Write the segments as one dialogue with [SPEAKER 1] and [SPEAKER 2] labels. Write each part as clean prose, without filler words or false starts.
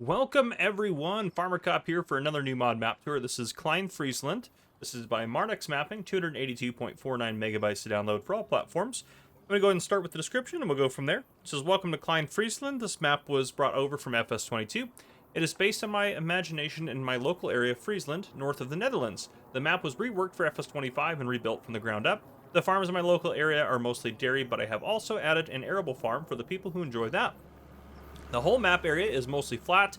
[SPEAKER 1] Welcome everyone, Farmer Cop here for another new mod map tour. This is Klein Friesland. This is by Marnix Mapping, 282.49 megabytes to download for all platforms. I'm going to go ahead and start with the description and we'll go from there. It says, welcome to Klein Friesland. This map was brought over from FS22. It is based on my imagination in my local area of Friesland, north of the Netherlands. The map was reworked for FS25 and rebuilt from the ground up. The farms in my local area are mostly dairy, but I have also added an arable farm for the people who enjoy that. The whole map area is mostly flat,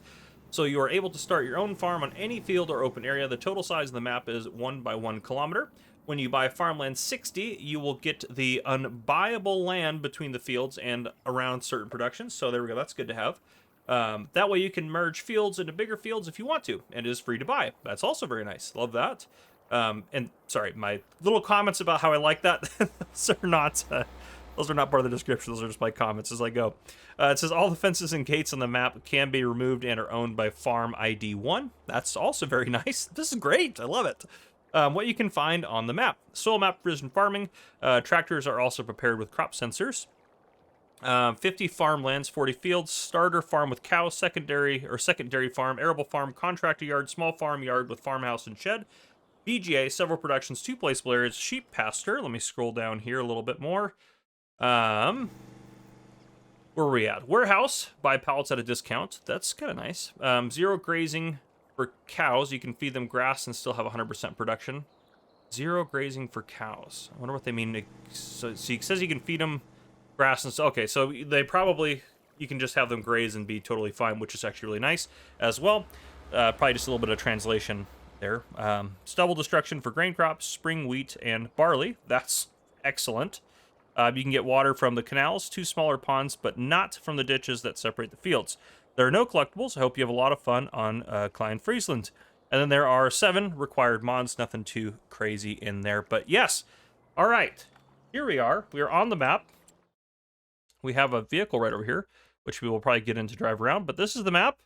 [SPEAKER 1] so you are able to start your own farm on any field or open area. The total size of the map is 1 by 1 kilometer. When you buy farmland 60, you will get the unbuyable land between the fields and around certain productions. So there we go, that's good to have. That way you can merge fields into bigger fields if you want to, and it is free to buy. That's also very nice. Love that. And sorry, my little comments about how I like that, those are not part of the description. Those are just my comments as I go. It says all the fences and gates on the map can be removed and are owned by Farm ID 1. That's also very nice. This is great. I love it. What you can find on the map. Soil map, precision farming. Tractors are also prepared with crop sensors. 50 farmlands, 40 fields, starter farm with cows, secondary farm, arable farm, contractor yard, small farm yard with farmhouse and shed. BGA, several productions, 2 placeable areas, sheep pasture. Let me scroll down here a little bit more. Where are we at? Warehouse, buy pallets at a discount. That's kind of nice. 0 grazing for cows. You can feed them grass and still have 100% production. 0 grazing for cows. I wonder what they mean. So he says you can feed them grass and stuff. Okay, so you can just have them graze and be totally fine, which is actually really nice as well. Probably just a little bit of translation there. Stubble destruction for grain crops, spring wheat, and barley. That's excellent. You can get water from the canals, 2 smaller ponds, but not from the ditches that separate the fields. There are no collectibles. I hope you have a lot of fun on Klein Friesland. And then there are 7 required mods, nothing too crazy in there. But yes, all right, here we are. We are on the map. We have a vehicle right over here, which we will probably get in to drive around. But this is the map.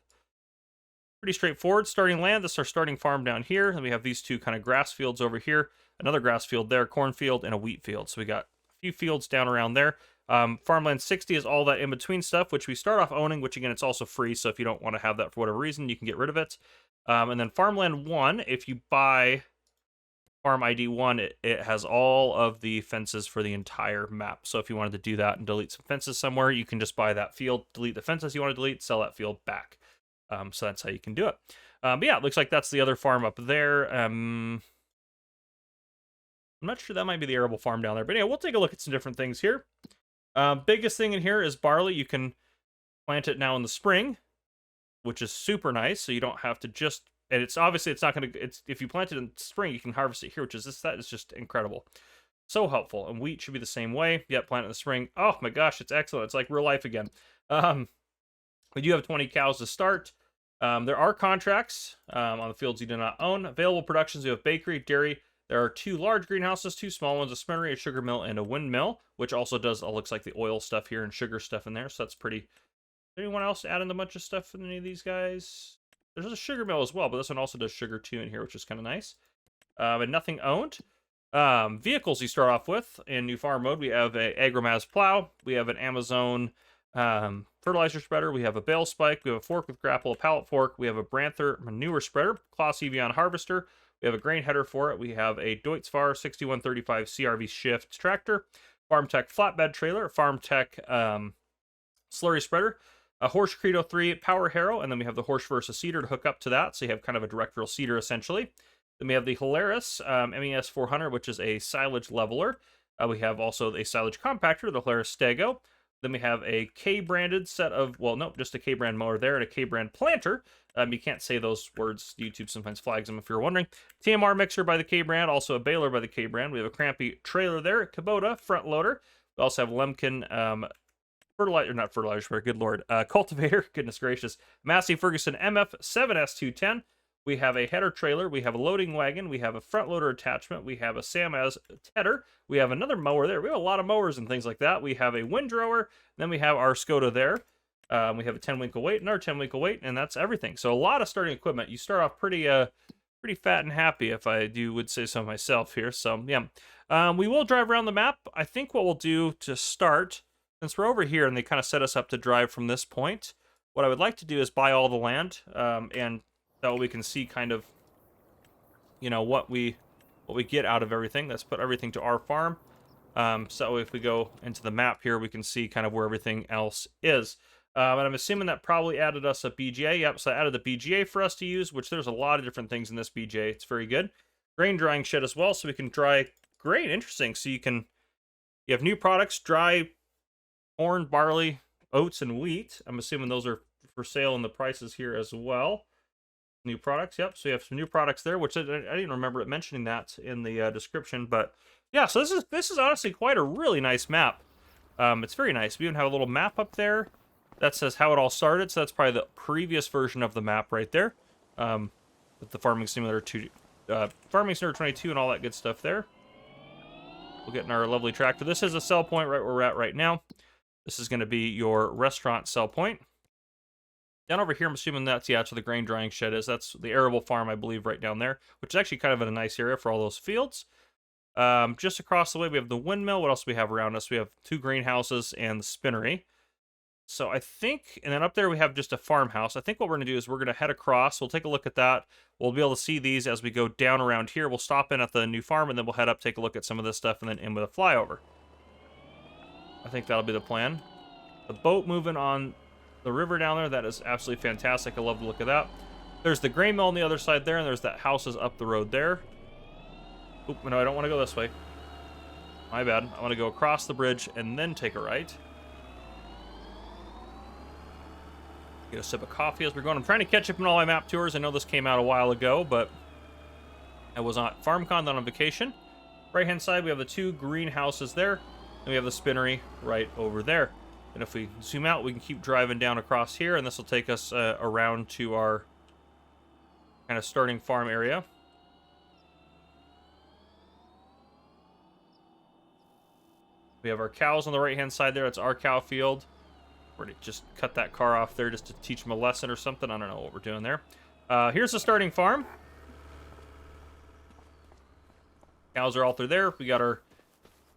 [SPEAKER 1] Pretty straightforward. Starting land, this is our starting farm down here. And we have these 2 kind of grass fields over here. Another grass field there, cornfield, and a wheat field. So we got few fields down around there. Farmland 60 is all that in-between stuff, which we start off owning, which again, it's also free, so if you don't want to have that for whatever reason, you can get rid of it. And then Farmland 1, if you buy Farm ID 1, it has all of the fences for the entire map. So if you wanted to do that and delete some fences somewhere, you can just buy that field, delete the fences you want to delete, sell that field back. So that's how you can do it. But yeah, it looks like that's the other farm up there. I'm not sure, that might be the arable farm down there. But anyway, we'll take a look at some different things here. Biggest thing in here is barley. You can plant it now in the spring, which is super nice. So you don't have to just, and it's obviously, it's not going to, if you plant it in spring, you can harvest it here, which is that is just incredible. So helpful. And wheat should be the same way. Yep, plant it in the spring. Oh my gosh, it's excellent. It's like real life again. We do have 20 cows to start. There are contracts on the fields you do not own. Available productions, we have bakery, dairy. There are 2 large greenhouses, 2 small ones, a spinnery, a sugar mill, and a windmill, which also does, looks like the oil stuff here and sugar stuff in there, so that's pretty... Anyone else add in a bunch of stuff in any of these guys? There's a sugar mill as well, but this one also does sugar too in here, which is kind of nice. And nothing owned. Vehicles you start off with in new farm mode. We have a Agromaz plow, we have an Amazon fertilizer spreader, we have a bale spike, we have a fork with grapple, a pallet fork, we have a Branther manure spreader, Klaas Evian harvester, we have a grain header for it. We have a Deutz-Fahr 6135 CRV shift tractor, FarmTech flatbed trailer, FarmTech slurry spreader, a Horsch Credo 3 power harrow, and then we have the Horsch Versa seeder to hook up to that. So you have kind of a direct drill seeder essentially. Then we have the Holaris MES 400, which is a silage leveler. We have also a silage compactor, the Holaris Stego. Then we have a K-branded set of, well, nope, just a K-brand mower there and a K-brand planter. You can't say those words. YouTube sometimes flags them if you're wondering. TMR mixer by the K-brand, also a baler by the K-brand. We have a Crampy trailer there, Kubota front loader. We also have Lemken cultivator, goodness gracious. Massey Ferguson MF 7S210. We have a header trailer, we have a loading wagon, we have a front loader attachment, we have a Samaz tedder, we have another mower there. We have a lot of mowers and things like that. We have a windrower, then we have our Skoda there. We have a 10-winkle weight, another 10-winkle weight, and that's everything. So a lot of starting equipment. You start off pretty fat and happy, if I would say so myself here. So yeah, we will drive around the map. I think what we'll do to start, since we're over here and they kind of set us up to drive from this point, what I would like to do is buy all the land, and that way we can see kind of, you know, what we get out of everything. Let's put everything to our farm. So if we go into the map here, we can see kind of where everything else is. And I'm assuming that probably added us a BGA. Yep, so I added the BGA for us to use, which there's a lot of different things in this BGA. It's very good. Grain drying shed as well, so we can dry grain. Interesting. So you have new products, dry corn, barley, oats, and wheat. I'm assuming those are for sale in the prices here as well. New products, yep. So you have some new products there, which I didn't remember it mentioning that in the description, but yeah. So this is honestly quite a really nice map. It's very nice. We even have a little map up there that says how it all started. So that's probably the previous version of the map right there, with the Farming Simulator 2, Farming Simulator 22, and all that good stuff there. We'll get in our lovely tractor. This is a sell point right where we're at right now. This is going to be your restaurant sell point. Down over here, I'm assuming that's, yeah, that's where the grain drying shed is. That's the arable farm, I believe, right down there, which is actually kind of in a nice area for all those fields. Just across the way, we have the windmill. What else do we have around us? We have 2 greenhouses and the spinnery. So I think, and then up there we have just a farmhouse. I think what we're going to do is we're going to head across. We'll take a look at that. We'll be able to see these as we go down around here. We'll stop in at the new farm, and then we'll head up, take a look at some of this stuff, and then in with a flyover. I think that'll be the plan. The boat moving on the river down there, that is absolutely fantastic. I love the look of that. There's the grain mill on the other side there, and there's that houses up the road there. Oop, no, I don't want to go this way. My bad. I want to go across the bridge and then take a right. Get a sip of coffee as we're going. I'm trying to catch up on all my map tours. I know this came out a while ago, but I was on FarmCon, then on vacation. Right-hand side, we have the 2 greenhouses there, and we have the spinnery right over there. And if we zoom out, we can keep driving down across here, and this will take us around to our kind of starting farm area. We have our cows on the right-hand side there. It's our cow field. We're going to just cut that car off there just to teach them a lesson or something. I don't know what we're doing there. Here's the starting farm. Cows are all through there. We got our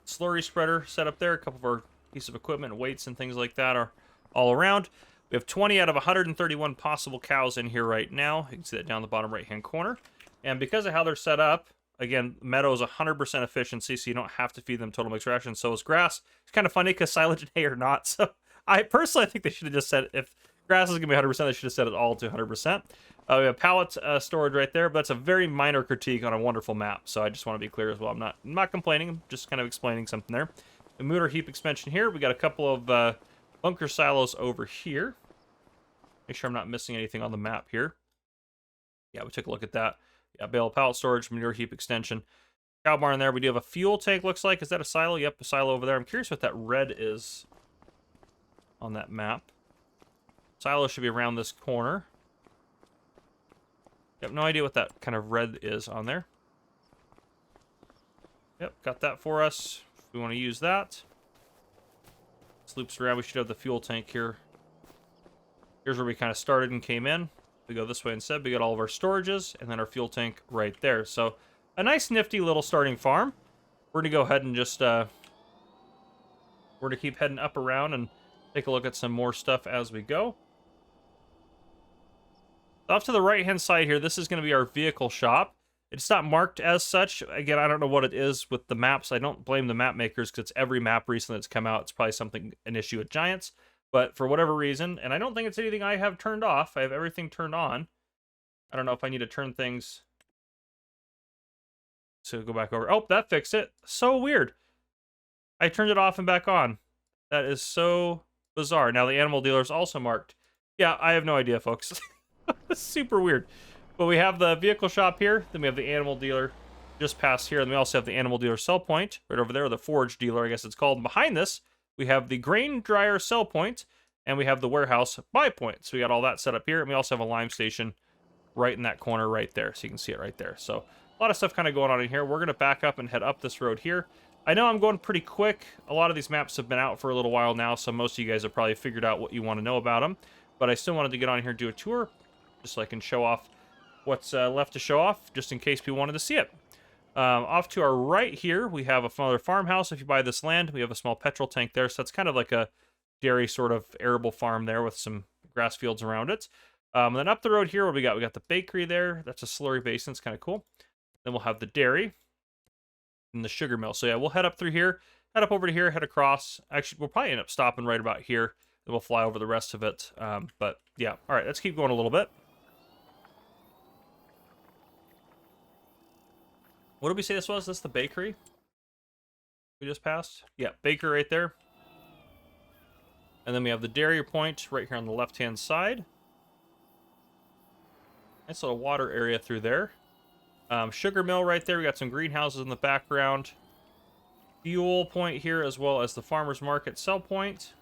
[SPEAKER 1] slurry spreader set up there. A couple of our piece of equipment, weights and things like that are all around. We have 20 out of 131 possible cows in here right now. You can see that down the bottom right-hand corner. And because of how they're set up, again, meadow is 100% efficiency, so you don't have to feed them total mixed ration. So is grass. It's kind of funny because silage and hay are not. So I personally think they should have just said, if grass is going to be 100%, they should have set it all to 100%. We have pallet storage right there, but that's a very minor critique on a wonderful map. So I just want to be clear as well. I'm not complaining. I'm just kind of explaining something there. The motor heap expansion here. We got a couple of bunker silos over here. Make sure I'm not missing anything on the map here. Yeah, we took a look at that. Yeah, bale of pallet storage, manure heap extension. Cow barn there. We do have a fuel tank, looks like. Is that a silo? Yep, a silo over there. I'm curious what that red is on that map. Silo should be around this corner. I have no idea what that kind of red is on there. Yep, got that for us. If we want to use that. This loops around. We should have the fuel tank here. Here's where we kind of started and came in. We go this way instead. We got all of our storages and then our fuel tank right there. So a nice nifty little starting farm. We're going to go ahead and just we're going to keep heading up around and take a look at some more stuff as we go. Off to the right hand side here, this is going to be our vehicle shop. It's not marked as such. Again, I don't know what it is with the maps. I don't blame the map makers because it's every map recently that's come out. It's probably an issue with Giants. But for whatever reason, and I don't think it's anything I have turned off. I have everything turned on. I don't know if I need to turn things. So go back over. Oh, that fixed it. So weird. I turned it off and back on. That is so bizarre. Now the animal dealer is also marked. Yeah, I have no idea, folks. Super weird. But we have the vehicle shop here. Then we have the animal dealer just past here. And we also have the animal dealer sell point right over there, or the forage dealer, I guess it's called. And behind this, we have the grain dryer sell point, and we have the warehouse buy point. So we got all that set up here. And we also have a lime station right in that corner right there. So you can see it right there. So a lot of stuff kind of going on in here. We're going to back up and head up this road here. I know I'm going pretty quick. A lot of these maps have been out for a little while now, so most of you guys have probably figured out what you want to know about them. But I still wanted to get on here and do a tour, just so I can show off what's left to show off, just in case people wanted to see it. Off to our right here, we have another farmhouse. If you buy this land, we have a small petrol tank there, so that's kind of like a dairy sort of arable farm there with some grass fields around it. And then up the road here, what we got? We got the bakery there. That's a slurry basin. It's kind of cool. Then we'll have the dairy and the sugar mill. So yeah, we'll head up through here, head up over to here, head across. Actually, we'll probably end up stopping right about here. Then we'll fly over the rest of it. But yeah, all right, let's keep going a little bit. What did we say this was? This the bakery we just passed? Yeah, bakery right there. And then we have the dairy point right here on the left-hand side. Nice little water area through there. Sugar mill right there. We got some greenhouses in the background. Fuel point here, as well as the farmer's market sell point.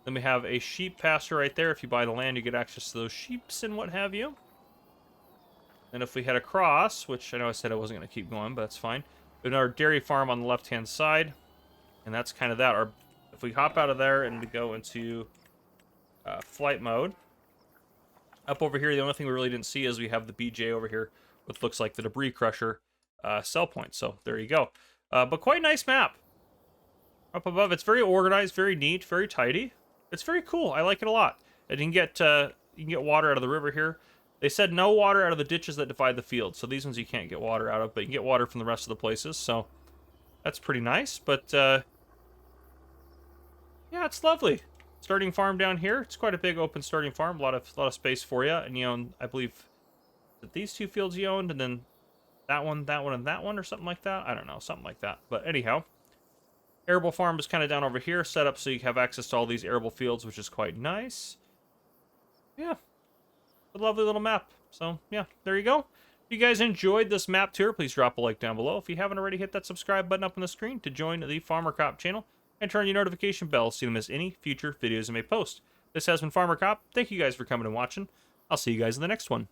[SPEAKER 1] Then we have a sheep pasture right there. If you buy the land, you get access to those sheeps and what have you. And if we head across, which I know I said I wasn't going to keep going, but that's fine. We have our dairy farm on the left-hand side. And that's kind of that. If we hop out of there and go into flight mode, up over here, the only thing we really didn't see is we have the BJ over here, which looks like the debris crusher sell point. So there you go. But quite a nice map. Up above, it's very organized, very neat, very tidy. It's very cool. I like it a lot. And you can get water out of the river here. They said no water out of the ditches that divide the field. So these ones you can't get water out of, but you can get water from the rest of the places. So that's pretty nice. But yeah, it's lovely. Starting farm down here. It's quite a big open starting farm. A lot of space for you. And you own, I believe, that these two fields you owned, and then that one, and that one, or something like that. I don't know, something like that. But anyhow, arable farm is kind of down over here, set up so you have access to all these arable fields, which is quite nice. Yeah, a lovely little map. So yeah, there you go. If you guys enjoyed this map tour, please drop a like down below. If you haven't already, hit that subscribe button up on the screen to join the Farmer Cop channel and turn your notification bell so you don't miss any future videos I may post. This has been Farmer Cop. Thank you guys for coming and watching. I'll see you guys in the next one.